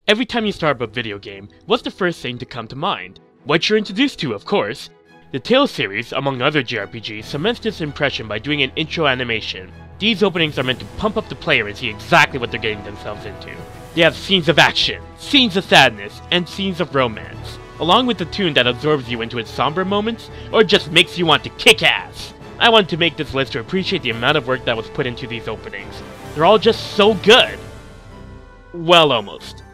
Every time you start up a video game, what's the first thing to come to mind? What you're introduced to, of course. The Tales series, among other JRPGs, cements this impression by doing an intro animation. These openings are meant to pump up the player and see exactly what they're getting themselves into. They have scenes of action, scenes of sadness, and scenes of romance, along with the tune that absorbs you into its somber moments, or just makes you want to kick ass. I wanted to make this list to appreciate the amount of work that was put into these openings. They're all just so good! Well, almost.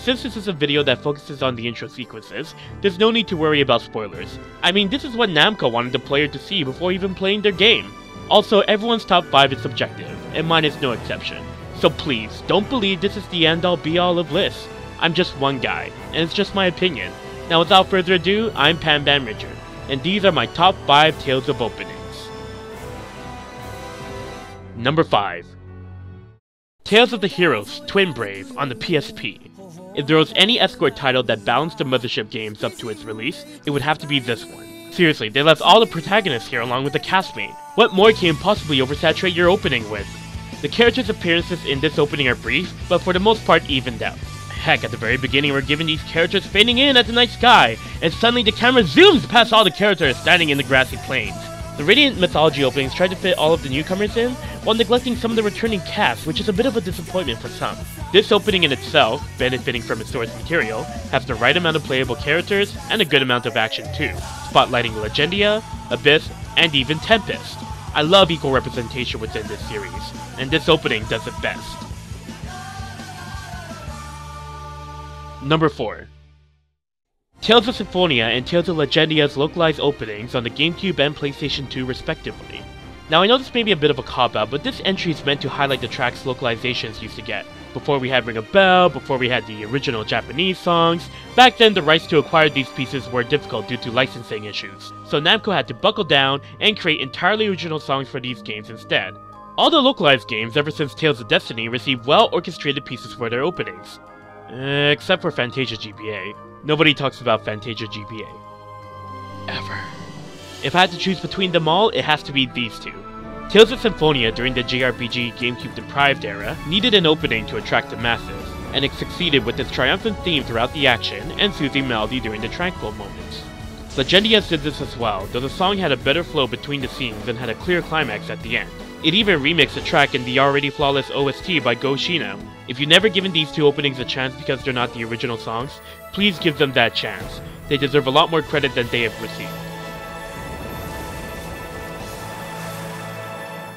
Since this is a video that focuses on the intro sequences, there's no need to worry about spoilers. I mean, this is what Namco wanted the player to see before even playing their game. Also, everyone's top 5 is subjective, and mine is no exception. So please, don't believe this is the end-all be-all of lists. I'm just one guy, and it's just my opinion. Now without further ado, I'm Pam Bam Richard, and these are my top 5 Tales of Openings. Number 5. Tales of the Heroes Twin Brave on the PSP. If there was any escort title that balanced the Mothership games up to its release, it would have to be this one. Seriously, they left all the protagonists here along with the castmate. What more can you possibly oversaturate your opening with? The characters' appearances in this opening are brief, but for the most part evened out. Heck, at the very beginning we're given these characters fading in at the night sky, and suddenly the camera zooms past all the characters standing in the grassy plains. The Radiant Mythology openings tried to fit all of the newcomers in, while neglecting some of the returning cast, which is a bit of a disappointment for some. This opening in itself, benefiting from its source material, has the right amount of playable characters, and a good amount of action too, spotlighting Legendia, Abyss, and even Tempest. I love equal representation within this series, and this opening does it best. Number 4. Tales of Symphonia and Tales of Legendia's localized openings on the GameCube and PlayStation 2 respectively. Now I know this may be a bit of a cop-out, but this entry is meant to highlight the tracks localizations used to get. Before we had Ring a Bell, before we had the original Japanese songs, back then the rights to acquire these pieces were difficult due to licensing issues, so Namco had to buckle down and create entirely original songs for these games instead. All the localized games ever since Tales of Destiny received well-orchestrated pieces for their openings. Except for Fantasia GBA. Nobody talks about Fantasia GBA. Ever. If I had to choose between them all, it has to be these two. Tales of Symphonia during the JRPG GameCube deprived era needed an opening to attract the masses, and it succeeded with its triumphant theme throughout the action and soothing melody during the tranquil moments. Legendia did this as well, though the song had a better flow between the scenes and had a clear climax at the end. It even remixed the track in the already flawless OST by Go Shina. If you've never given these two openings a chance because they're not the original songs, please give them that chance. They deserve a lot more credit than they have received.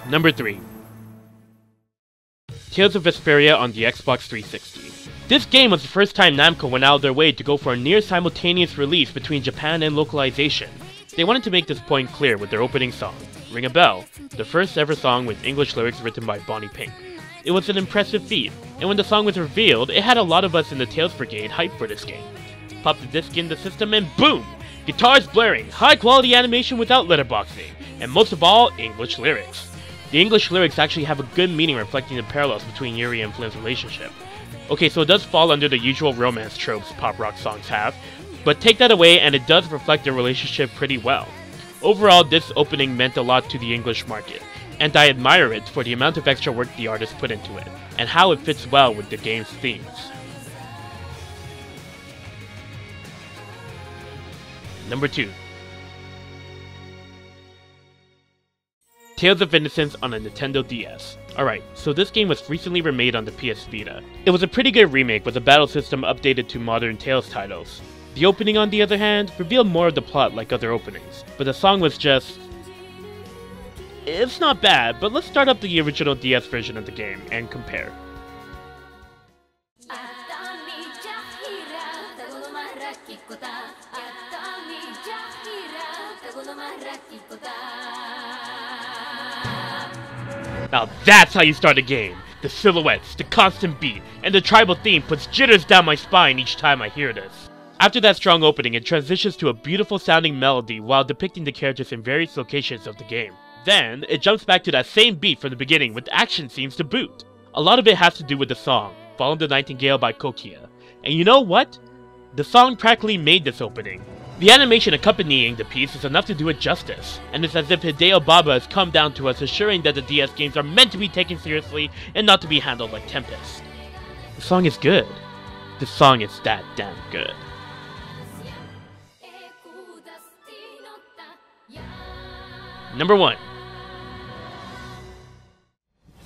Number 3. Tales of Vesperia on the Xbox 360. This game was the first time Namco went out of their way to go for a near-simultaneous release between Japan and localization. They wanted to make this point clear with their opening song, Ring a Bell, the first ever song with English lyrics written by Bonnie Pink. It was an impressive feat, and when the song was revealed, it had a lot of us in the Tales Brigade hyped for this game. Pop the disc in the system and boom! Guitars blaring, high quality animation without letterboxing, and most of all, English lyrics. The English lyrics actually have a good meaning reflecting the parallels between Yuri and Flynn's relationship. Okay, so it does fall under the usual romance tropes pop rock songs have, but take that away and it does reflect their relationship pretty well. Overall, this opening meant a lot to the English market, and I admire it for the amount of extra work the artist put into it, and how it fits well with the game's themes. Number 2. Tales of Innocence on a Nintendo DS. Alright, so this game was recently remade on the PS Vita. It was a pretty good remake with the battle system updated to modern Tales titles. The opening, on the other hand, revealed more of the plot like other openings, but the song was just... It's not bad, but let's start up the original DS version of the game and compare. Now that's how you start a game! The silhouettes, the constant beat, and the tribal theme puts jitters down my spine each time I hear this. After that strong opening, it transitions to a beautiful sounding melody while depicting the characters in various locations of the game. Then, it jumps back to that same beat from the beginning with action scenes to boot. A lot of it has to do with the song, Follow the Nightingale by Kokia. And you know what? The song practically made this opening. The animation accompanying the piece is enough to do it justice, and it's as if Hideo Baba has come down to us assuring that the DS games are meant to be taken seriously and not to be handled like Tempest. The song is good. This song is that damn good. Number 1.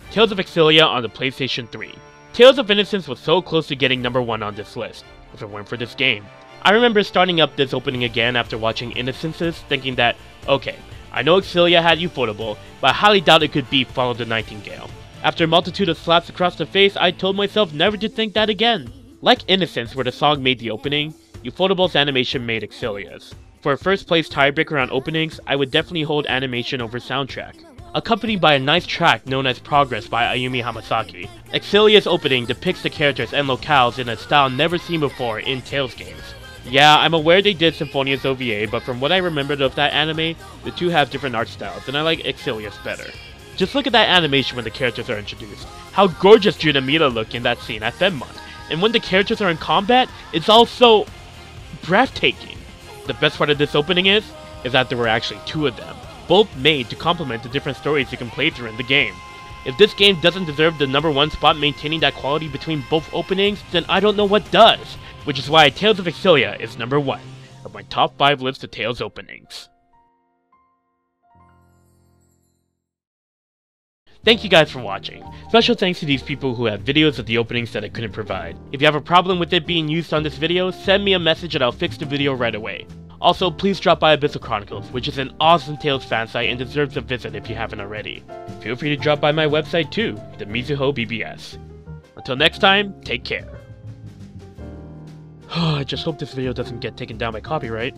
Tales of Exilia on the PlayStation 3. Tales of Innocence was so close to getting number 1 on this list, if it weren't for this game. I remember starting up this opening again after watching Innocences, thinking that, okay, I know Exilia had Ufotable, but I highly doubt it could beat Follow the Nightingale. After a multitude of slaps across the face, I told myself never to think that again. Like Innocence, where the song made the opening, Ufotable's animation made Exilia's. For a first place tiebreaker on openings, I would definitely hold animation over soundtrack. Accompanied by a nice track known as Progress by Ayumi Hamasaki, Exilia's opening depicts the characters and locales in a style never seen before in Tales games. Yeah, I'm aware they did Symphonia's OVA, but from what I remembered of that anime, the two have different art styles, and I like Exilia's better. Just look at that animation when the characters are introduced. How gorgeous Junamita look in that scene at Fenmont. And when the characters are in combat, it's also breathtaking. The best part of this opening is that there were actually 2 of them, both made to complement the different stories you can play through in the game. If this game doesn't deserve the number 1 spot maintaining that quality between both openings, then I don't know what does. Which is why Tales of Exilia is number 1 of my top 5 list of Tales openings. Thank you guys for watching. Special thanks to these people who have videos of the openings that I couldn't provide. If you have a problem with it being used on this video, send me a message and I'll fix the video right away. Also, please drop by Abyssal Chronicles, which is an awesome Tales fan site and deserves a visit if you haven't already. Feel free to drop by my website too, the Mizuho BBS. Until next time, take care. I just hope this video doesn't get taken down by copyright.